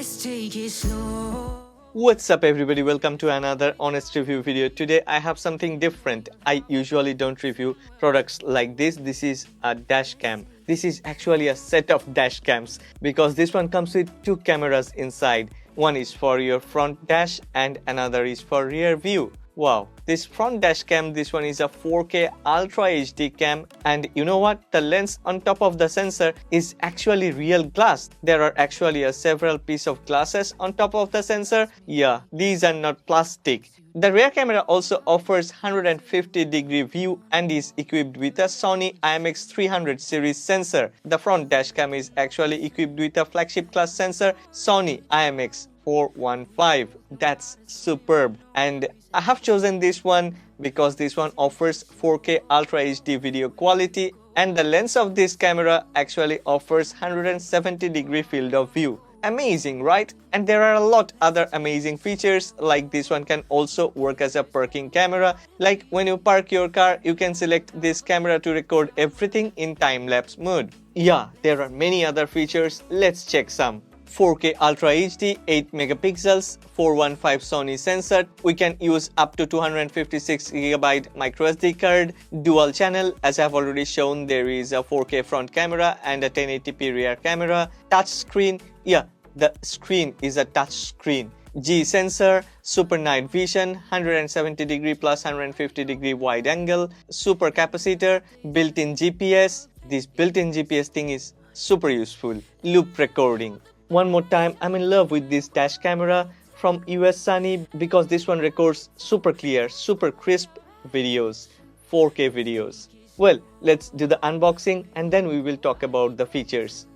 Let's take it slow. What's up everybody, welcome to another honest review video. Today I have something different. I usually don't review products like this. This is a dash cam. This is actually a set of dash cams because this one comes with two cameras inside. One is for your front dash and another is for rear view. Wow, this front dash cam, this one is a 4K Ultra HD cam, and you know what? The lens on top of the sensor is actually real glass. There are actually several pieces of glasses on top of the sensor. Yeah, these are not plastic. The rear camera also offers 150-degree view and is equipped with a Sony IMX300 series sensor. The front dash cam is actually equipped with a flagship class sensor, Sony IMX415. That's superb, and I have chosen this one because this one offers 4K Ultra HD video quality, and the lens of this camera actually offers 170-degree field of view. Amazing, right? And there are a lot other amazing features, like this one can also work as a parking camera. Like when you park your car, you can select this camera to record everything in time-lapse mode. Yeah, there are many other features. Let's check some. 4K Ultra HD, 8 megapixels, 415 Sony sensor. We can use up to 256GB microSD card, dual channel. As I've already shown, there is a 4K front camera and a 1080p rear camera. Touch screen. Yeah, the screen is a touch screen. G sensor, super night vision, 170-degree plus 150-degree wide angle, super capacitor, built-in GPS. This built-in GPS thing is super useful. Loop recording. One more time, I'm in love with this dash camera from Ussunny because this one records super clear, super crisp videos, 4K videos. Well, let's do the unboxing and then we will talk about the features.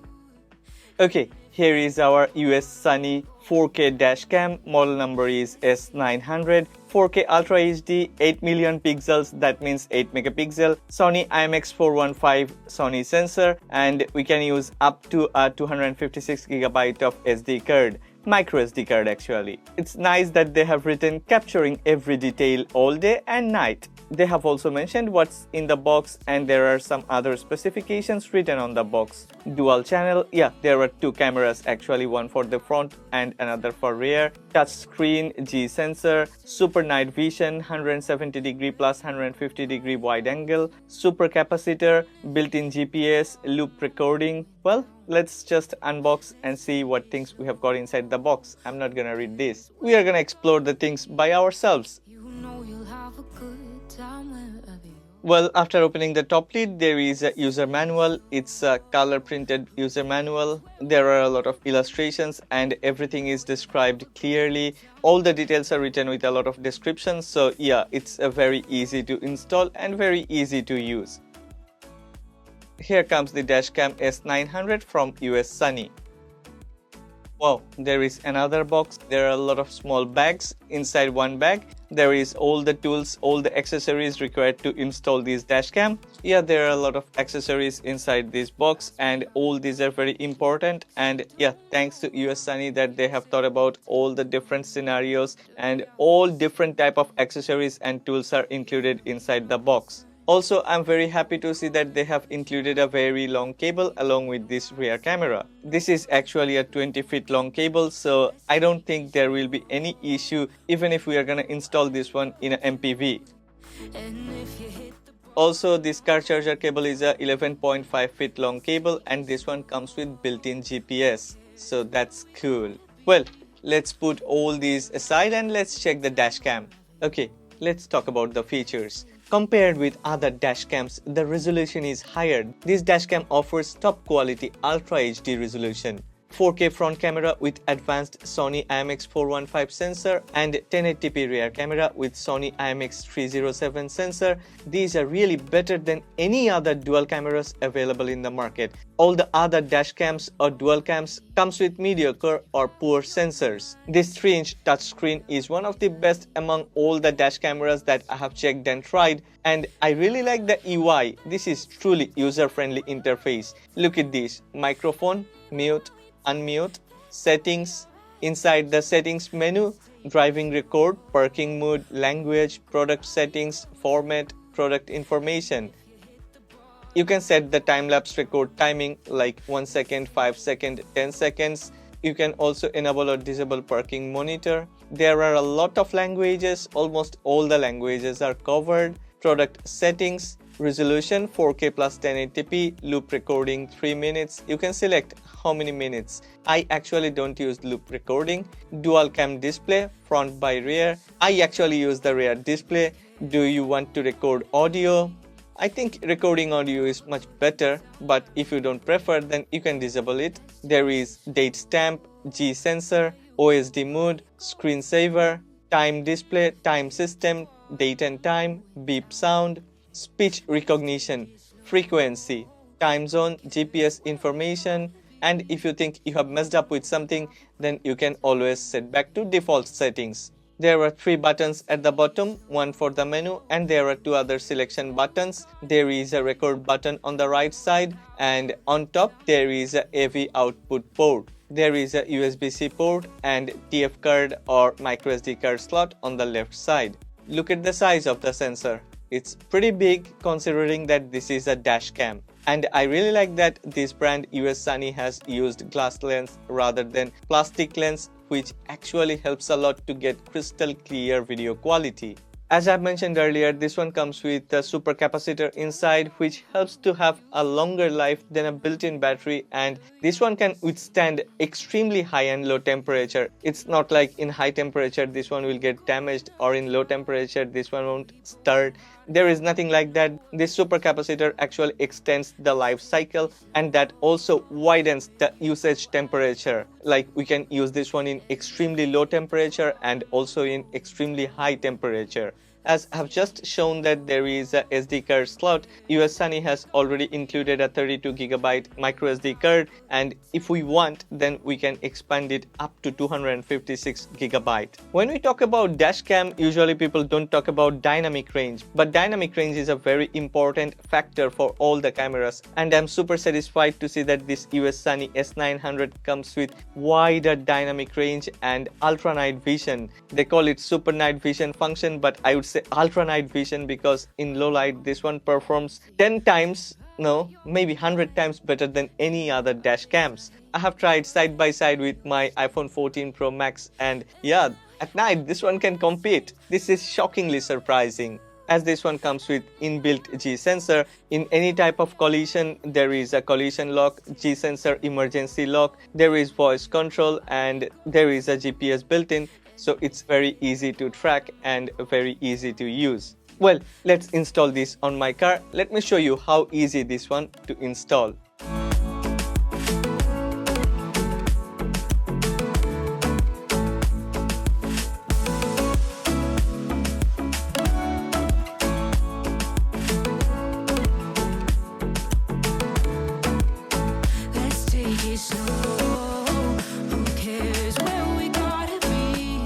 Okay, here is our Ussunny 4K dash cam. Model number is S900. 4K Ultra HD, 8 million pixels, that means 8 megapixel. Sony IMX415 Sony sensor, and we can use up to a 256GB of SD card. Micro SD card actually. It's nice that they have written capturing every detail all day and night. They have also mentioned what's in the box, and there are some other specifications written on the box. Dual channel, yeah, there are two cameras actually, one for the front and another for rear. Touch screen, G sensor, super night vision, 170-degree plus 150-degree wide angle, super capacitor, built-in GPS, loop recording. Well, let's just unbox and see what things we have got inside the box. I'm not gonna read this. We are gonna explore the things by ourselves. Well, after opening the top lid, there is a user manual. It's a color printed user manual. There are a lot of illustrations and everything is described clearly. All the details are written with a lot of descriptions. So yeah, it's very easy to install and very easy to use. Here comes the dashcam S900 from Ussunny. Wow, there is another box. There are a lot of small bags. Inside one bag, there is all the tools, all the accessories required to install this dashcam. Yeah, there are a lot of accessories inside this box, and all these are very important. And yeah, thanks to Ussunny that they have thought about all the different scenarios, and all different type of accessories and tools are included inside the box. Also, I'm very happy to see that they have included a very long cable along with this rear camera. This is actually a 20 feet long cable, so I don't think there will be any issue even if we are gonna install this one in an MPV. Also, this car charger cable is a 11.5 feet long cable, and this one comes with built-in GPS. So that's cool. Well, let's put all these aside and let's check the dashcam. Okay, let's talk about the features. Compared with other dashcams, the resolution is higher. This dashcam offers top quality Ultra HD resolution. 4K front camera with advanced Sony IMX415 sensor and 1080p rear camera with Sony IMX307 sensor. These are really better than any other dual cameras available in the market. All the other dash cams or dual cams comes with mediocre or poor sensors. This 3-inch touchscreen is one of the best among all the dash cameras that I have checked and tried, and I really like the UI. This is truly user-friendly interface. Look at this: microphone, mute, unmute, settings. Inside the settings menu, driving record, parking mode, language, product settings, format, product information. You can set the time-lapse record timing like 1 second, 5 seconds, 10 seconds. You can also enable or disable parking monitor. There are a lot of languages, almost all the languages are covered. Product settings, resolution 4K plus 1080p, loop recording 3 minutes. You can select how many minutes. I actually don't use loop recording. Dual cam display, front by rear. I actually use the rear display. Do you want to record audio? I think recording audio is much better, but if you don't prefer, then you can disable it. There is date stamp, G sensor, OSD mode, screensaver, time display, time system, date and time, beep sound, speech recognition, frequency, time zone, GPS information, and if you think you have messed up with something, then you can always set back to default settings. There are 3 buttons at the bottom, one for the menu, and there are 2 other selection buttons. There is a record button on the right side, and on top there is a AV output port. There is a USB-C port and TF card or microSD card slot on the left side. Look at the size of the sensor. It's pretty big considering that this is a dash cam. And I really like that this brand Ussunny has used glass lens rather than plastic lens, which actually helps a lot to get crystal clear video quality. As I mentioned earlier, this one comes with a super capacitor inside, which helps to have a longer life than a built-in battery, and this one can withstand extremely high and low temperature. It's not like in high temperature this one will get damaged, or in low temperature this one won't start. There is nothing like that. This super capacitor actually extends the life cycle, and that also widens the usage temperature. Like we can use this one in extremely low temperature and also in extremely high temperature. As I've just shown that there is a SD card slot, Ussunny has already included a 32GB micro SD card, and if we want, then we can expand it up to 256GB. When we talk about dashcam, usually people don't talk about dynamic range, but dynamic range is a very important factor for all the cameras, and I'm super satisfied to see that this Ussunny S900 comes with wider dynamic range and ultra night vision. They call it super night vision function, but I would say ultra night vision because in low light this one performs 10 times, no, maybe 100 times better than any other dash cams. I have tried side by side with my iPhone 14 Pro Max, and yeah, at night this one can compete. This is shockingly surprising. As this one comes with inbuilt G sensor, in any type of collision there is a collision lock, G sensor emergency lock, there is voice control, and there is a GPS built-in. So it's very easy to track and very easy to use. Well, let's install this on my car. Let me show you how easy this one to install. Let's take it slow. Who cares where we gotta be?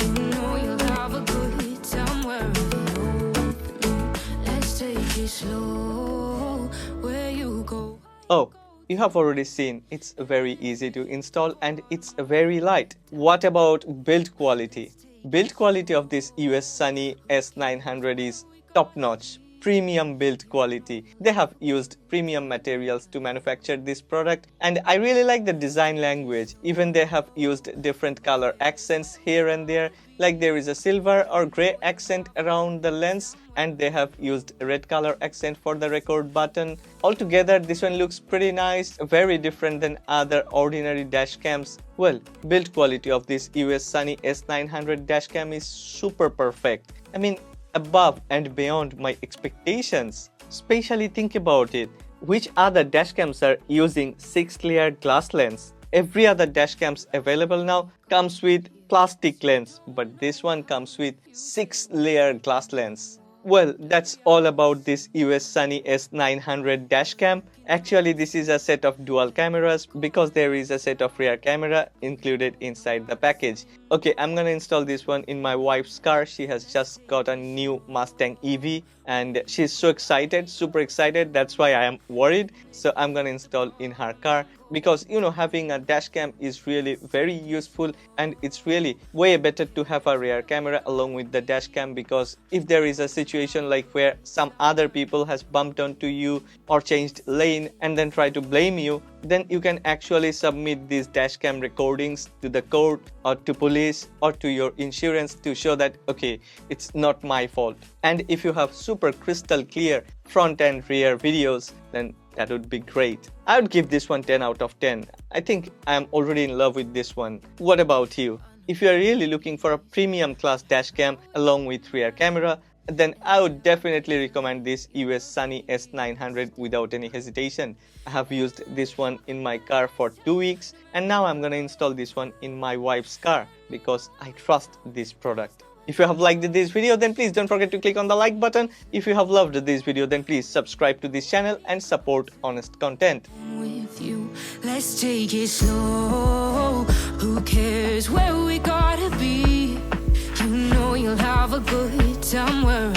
You know you'll have a good time wherever you're with me. Let's take it slow. Where you go. Oh, you have already seen it's very easy to install and it's very light. What about build quality? Build quality of this Ussunny S900 is top-notch. Premium build quality. They have used premium materials to manufacture this product, and I really like the design language. Even they have used different color accents here and there, like there is a silver or gray accent around the lens, and they have used red color accent for the record button. Altogether this one looks pretty nice, very different than other ordinary dash cams. Well, build quality of this Ussunny S900 dash cam is super perfect. I mean, above and beyond my expectations. Especially think about it, which other dashcams are using 6-layer glass lens? Every other dashcams available now comes with plastic lens, but this one comes with 6-layer glass lens. Well, that's all about this Ussunny S900 dashcam. Actually, this is a set of dual cameras because there is a set of rear camera included inside the package. Okay, I'm gonna install this one in my wife's car. She has just got a new Mustang EV and she's so excited, super excited. That's why I am worried. So I'm gonna install in her car because, you know, having a dash cam is really very useful, and it's really way better to have a rear camera along with the dash cam, because if there is a situation like where some other people has bumped onto you or changed lane complain and then try to blame you, then you can actually submit these dashcam recordings to the court or to police or to your insurance to show that, okay, it's not my fault. And if you have super crystal clear front and rear videos, then that would be great. I would give this one 10 out of 10. I think I am already in love with this one. What about you? If you are really looking for a premium class dashcam along with rear camera, then I would definitely recommend this Ussunny S900 without any hesitation. I have used this one in my car for 2 weeks, and now I'm gonna install this one in my wife's car because I trust this product. If you have liked this video, then please don't forget to click on the like button. If you have loved this video, then please subscribe to this channel and support honest content. With you, let's take it slow. Who cares where we gotta be? You know you'll have a good time wherever